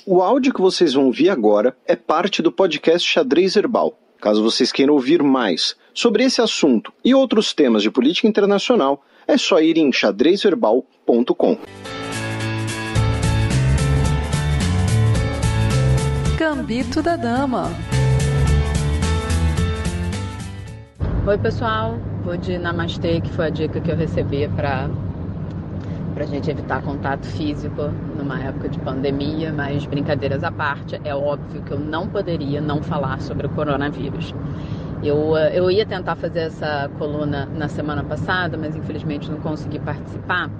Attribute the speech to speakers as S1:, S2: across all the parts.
S1: O áudio que vocês vão ouvir agora é parte do podcast Xadrez Herbal. Caso vocês queiram ouvir mais sobre esse assunto e outros temas de política internacional, é só ir em xadrezverbal.com.
S2: Gambito da Dama.
S3: Oi pessoal, vou de Namastê, que foi a dica que eu recebi para a gente evitar contato físico numa época de pandemia, mas brincadeiras à parte, é óbvio que eu não poderia não falar sobre o coronavírus. Eu ia tentar fazer essa coluna na semana passada, mas infelizmente não consegui participar.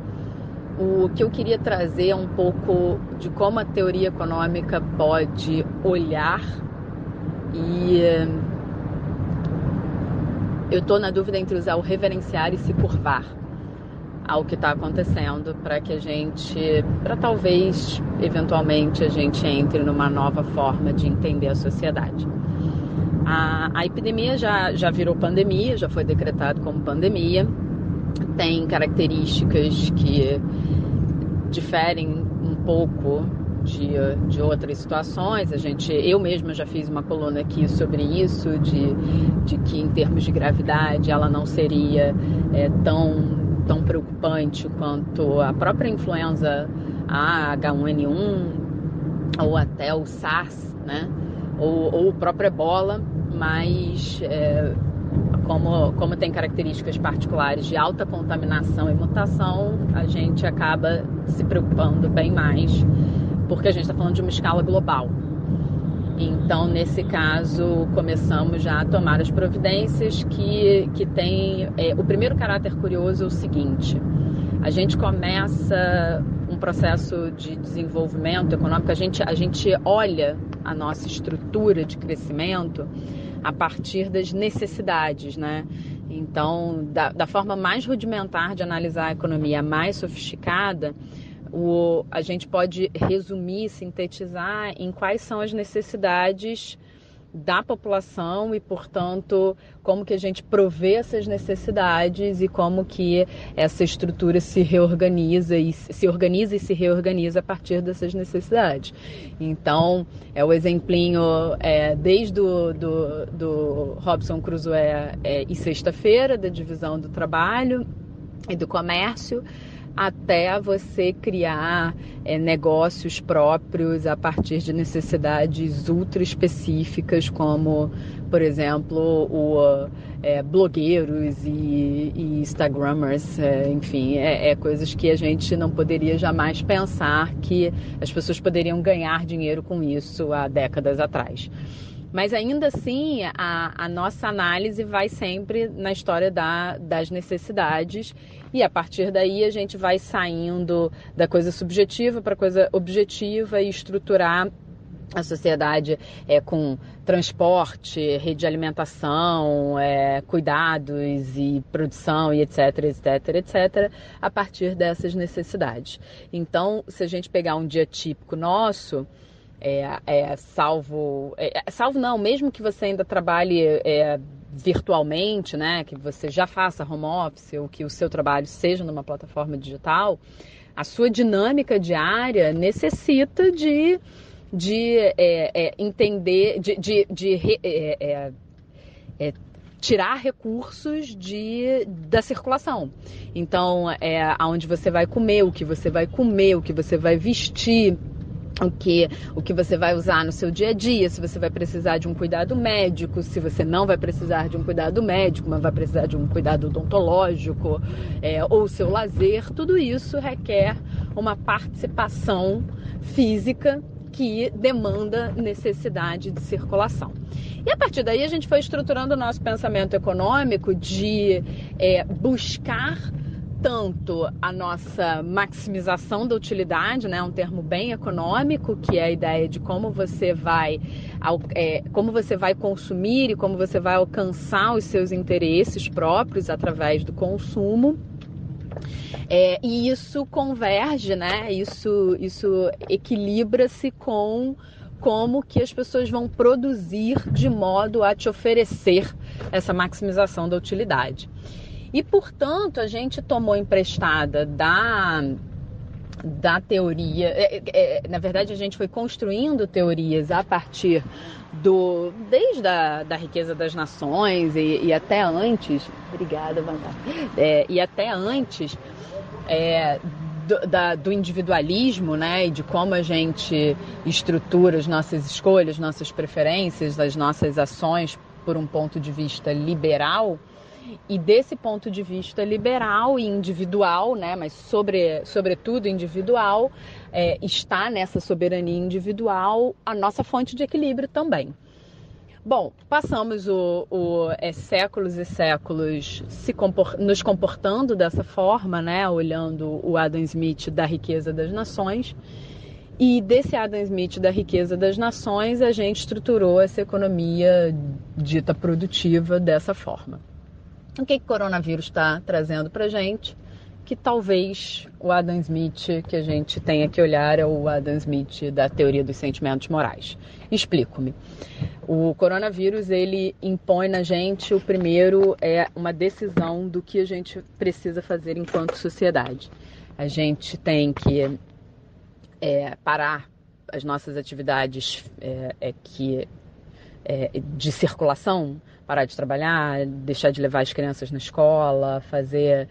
S3: O que eu queria trazer é um pouco de como a teoria econômica pode olhar e eu estou na dúvida entre usar o reverenciar e se curvar ao que está acontecendo para talvez, eventualmente, a gente entre numa nova forma de entender a sociedade. A epidemia já virou pandemia, já foi decretado como pandemia, tem características que diferem um pouco de outras situações. Eu mesma já fiz uma coluna aqui sobre isso, de que em termos de gravidade ela não seria tão preocupante quanto a própria influenza A, H1N1 ou até o SARS, né? ou o próprio Ebola, mas como tem características particulares de alta contaminação e mutação, a gente acaba se preocupando bem mais, porque a gente está falando de uma escala global. Então, nesse caso, começamos já a tomar as providências que tem... o primeiro caráter curioso é o seguinte: a gente começa um processo de desenvolvimento econômico, a gente olha a nossa estrutura de crescimento a partir das necessidades, né? Então, da forma mais rudimentar de analisar a economia, mais sofisticada, a gente pode resumir, sintetizar em quais são as necessidades da população e, portanto, como que a gente provê essas necessidades e como que essa estrutura se reorganiza e se reorganiza a partir dessas necessidades. Então, o exemplinho desde do Robinson Crusoe e Sexta-feira, da divisão do trabalho e do comércio, até você criar negócios próprios a partir de necessidades ultra específicas, como, por exemplo, blogueiros e Instagrammers, enfim, coisas que a gente não poderia jamais pensar que as pessoas poderiam ganhar dinheiro com isso há décadas atrás. Mas ainda assim, a nossa análise vai sempre na história das necessidades, e a partir daí a gente vai saindo da coisa subjetiva para a coisa objetiva e estruturar a sociedade com transporte, rede de alimentação, cuidados e produção e etc, a partir dessas necessidades. Então, se a gente pegar um dia típico nosso, salvo não, mesmo que você ainda trabalhe virtualmente, né, que você já faça home office ou que o seu trabalho seja numa plataforma digital, a sua dinâmica diária necessita de entender, tirar recursos da circulação. Então, aonde você vai comer, o que você vai comer, o que você vai vestir, o que você vai usar no seu dia a dia, se você vai precisar de um cuidado médico, se você não vai precisar de um cuidado médico, mas vai precisar de um cuidado odontológico, ou seu lazer, tudo isso requer uma participação física que demanda necessidade de circulação. E a partir daí a gente foi estruturando o nosso pensamento econômico de buscar tanto a nossa maximização da utilidade, né, um termo bem econômico, que é a ideia de como você vai consumir e como você vai alcançar os seus interesses próprios através do consumo. E isso converge, né? Isso equilibra-se com como que as pessoas vão produzir de modo a te oferecer essa maximização da utilidade. E, portanto, a gente tomou emprestada da teoria. Na verdade, a gente foi construindo teorias a partir desde da riqueza das nações e até antes. Obrigada, Vandar. E até antes do individualismo, né, e de como a gente estrutura as nossas escolhas, nossas preferências, as nossas ações por um ponto de vista liberal. E desse ponto de vista liberal e individual, né, mas sobretudo individual, está nessa soberania individual a nossa fonte de equilíbrio também. Bom, passamos séculos e séculos nos comportando dessa forma, né, olhando o Adam Smith da riqueza das nações. E desse Adam Smith da riqueza das nações, a gente estruturou essa economia dita produtiva dessa forma. O que o coronavírus está trazendo para a gente? Que talvez o Adam Smith que a gente tenha que olhar é o Adam Smith da teoria dos sentimentos morais. Explico-me. O coronavírus, ele impõe na gente, o primeiro é uma decisão do que a gente precisa fazer enquanto sociedade. A gente tem que parar as nossas atividades de circulação, parar de trabalhar, deixar de levar as crianças na escola, fazer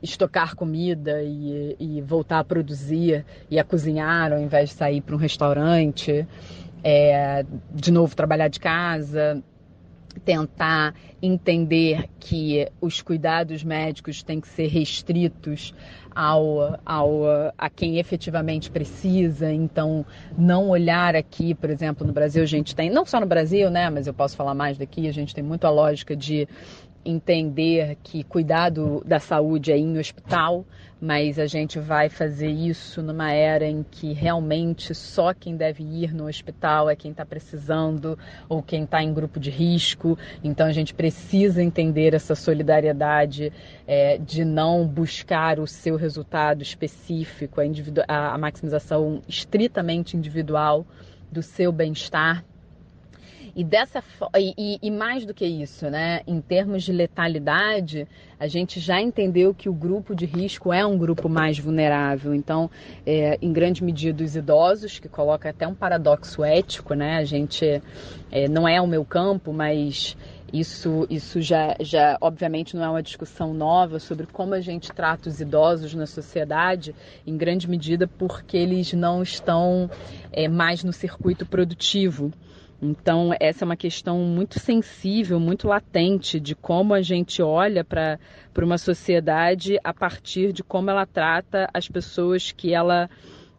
S3: estocar comida e voltar a produzir e a cozinhar ao invés de sair para um restaurante, de novo trabalhar de casa, tentar entender que os cuidados médicos têm que ser restritos a quem efetivamente precisa. Então, não olhar aqui, por exemplo, no Brasil a gente tem, não só no Brasil, né, mas eu posso falar mais daqui, a gente tem muito a lógica de entender que cuidado da saúde é ir no hospital, mas a gente vai fazer isso numa era em que realmente só quem deve ir no hospital é quem está precisando ou quem está em grupo de risco. Então a gente precisa entender essa solidariedade de não buscar o seu resultado específico, a maximização estritamente individual do seu bem-estar. E mais do que isso, né? Em termos de letalidade, a gente já entendeu que o grupo de risco é um grupo mais vulnerável. Então, em grande medida, os idosos, que coloca até um paradoxo ético, né? A gente não é o meu campo, mas isso já obviamente não é uma discussão nova sobre como a gente trata os idosos na sociedade, em grande medida porque eles não estão mais no circuito produtivo. Então, essa é uma questão muito sensível, muito latente de como a gente olha para uma sociedade a partir de como ela trata as pessoas que ela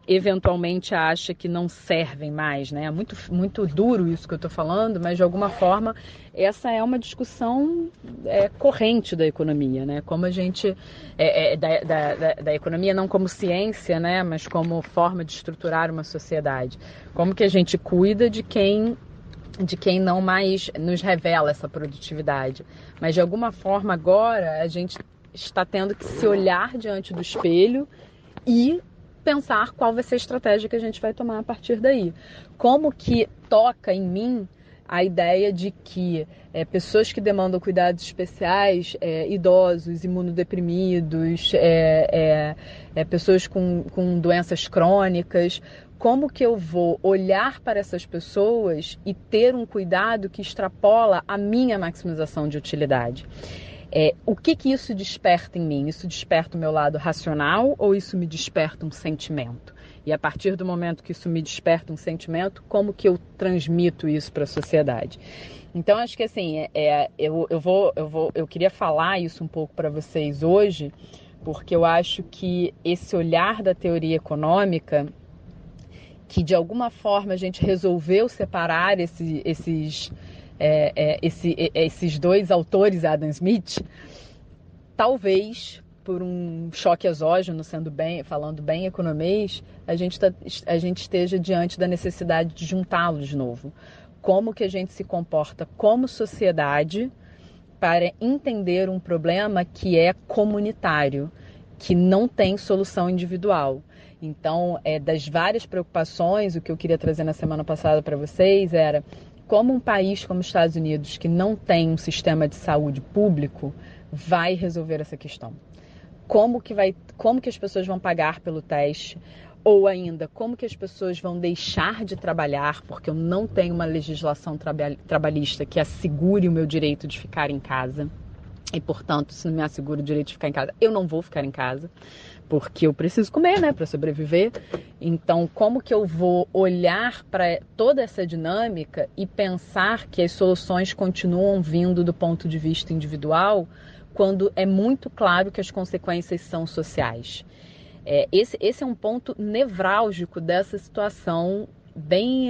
S3: eventualmente acha que não servem mais, né? É muito duro isso que eu estou falando, mas de alguma forma essa é uma discussão corrente da economia, né? Como a gente da economia não como ciência, né? Mas como forma de estruturar uma sociedade. Como que a gente cuida de quem não mais nos revela essa produtividade. Mas, de alguma forma, agora, a gente está tendo que se olhar diante do espelho e pensar qual vai ser a estratégia que a gente vai tomar a partir daí. Como que toca em mim a ideia de que pessoas que demandam cuidados especiais, idosos, imunodeprimidos, pessoas com doenças crônicas, como que eu vou olhar para essas pessoas e ter um cuidado que extrapola a minha maximização de utilidade? O que isso desperta em mim? Isso desperta o meu lado racional ou isso me desperta um sentimento? E a partir do momento que isso me desperta um sentimento, como que eu transmito isso para a sociedade? Então, acho que assim, eu queria falar isso um pouco para vocês hoje, porque eu acho que esse olhar da teoria econômica, que de alguma forma a gente resolveu separar esses dois autores, Adam Smith, talvez por um choque exógeno, falando bem economês, a gente esteja diante da necessidade de juntá-los de novo. Como que a gente se comporta como sociedade para entender um problema que é comunitário, que não tem solução individual. Então, das várias preocupações, o que eu queria trazer na semana passada para vocês era como um país como os Estados Unidos, que não tem um sistema de saúde público, vai resolver essa questão. como que as pessoas vão pagar pelo teste, ou ainda como que as pessoas vão deixar de trabalhar, porque eu não tenho uma legislação trabalhista que assegure o meu direito de ficar em casa. E, portanto, se não me assegura o direito de ficar em casa, eu não vou ficar em casa, porque eu preciso comer, né, para sobreviver. Então, como que eu vou olhar para toda essa dinâmica e pensar que as soluções continuam vindo do ponto de vista individual, quando é muito claro que as consequências são sociais? Esse é um ponto nevrálgico dessa situação bem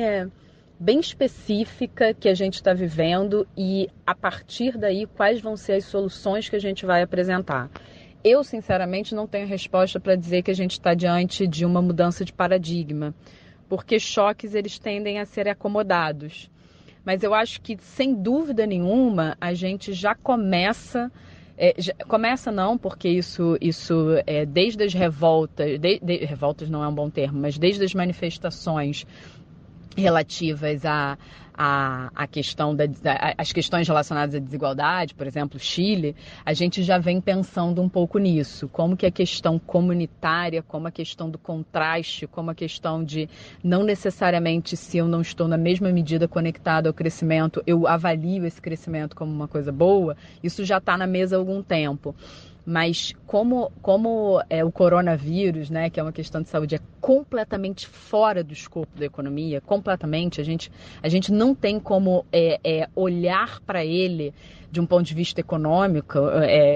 S3: específica que a gente está vivendo, e a partir daí quais vão ser as soluções que a gente vai apresentar. Eu, sinceramente, não tenho resposta para dizer que a gente está diante de uma mudança de paradigma, porque choques eles tendem a ser acomodados. Mas eu acho que, sem dúvida nenhuma, a gente já começa... começa não, porque isso desde as revoltas, revoltas não é um bom termo, mas desde as manifestações relativas à questão as questões relacionadas à desigualdade, por exemplo, Chile, a gente já vem pensando um pouco nisso, como que a questão comunitária, como a questão do contraste, como a questão de não necessariamente, se eu não estou na mesma medida conectado ao crescimento, eu avalio esse crescimento como uma coisa boa, isso já está na mesa há algum tempo. Mas como o coronavírus, né, que é uma questão de saúde, é completamente fora do escopo da economia, completamente, a gente não tem como olhar para ele de um ponto de vista econômico.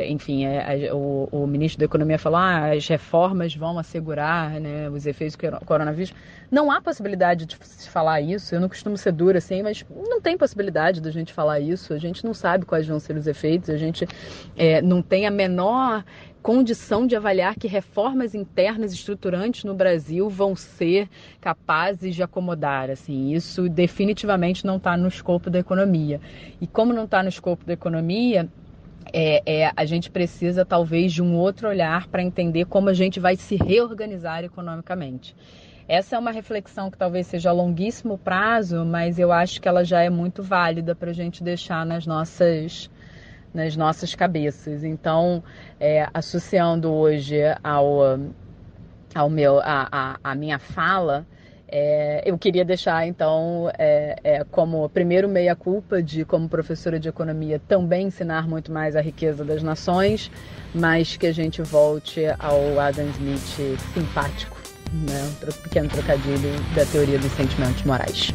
S3: Enfim, o ministro da Economia falou, as reformas vão assegurar, né, os efeitos do coronavírus. Não há possibilidade de se falar isso, eu não costumo ser dura assim, mas não tem possibilidade da gente falar isso, a gente não sabe quais vão ser os efeitos, a gente não tem a menor condição de avaliar que reformas internas estruturantes no Brasil vão ser capazes de acomodar. Assim, isso definitivamente não está no escopo da economia. E como não está no escopo da economia, a gente precisa talvez de um outro olhar para entender como a gente vai se reorganizar economicamente. Essa é uma reflexão que talvez seja a longuíssimo prazo, mas eu acho que ela já é muito válida para a gente deixar nas nossas cabeças. Então, associando hoje à minha fala, eu queria deixar, então, como primeiro meia-culpa de, como professora de economia, também ensinar muito mais a riqueza das nações, mas que a gente volte ao Adam Smith simpático, né? Um pequeno trocadilho da teoria dos sentimentos morais.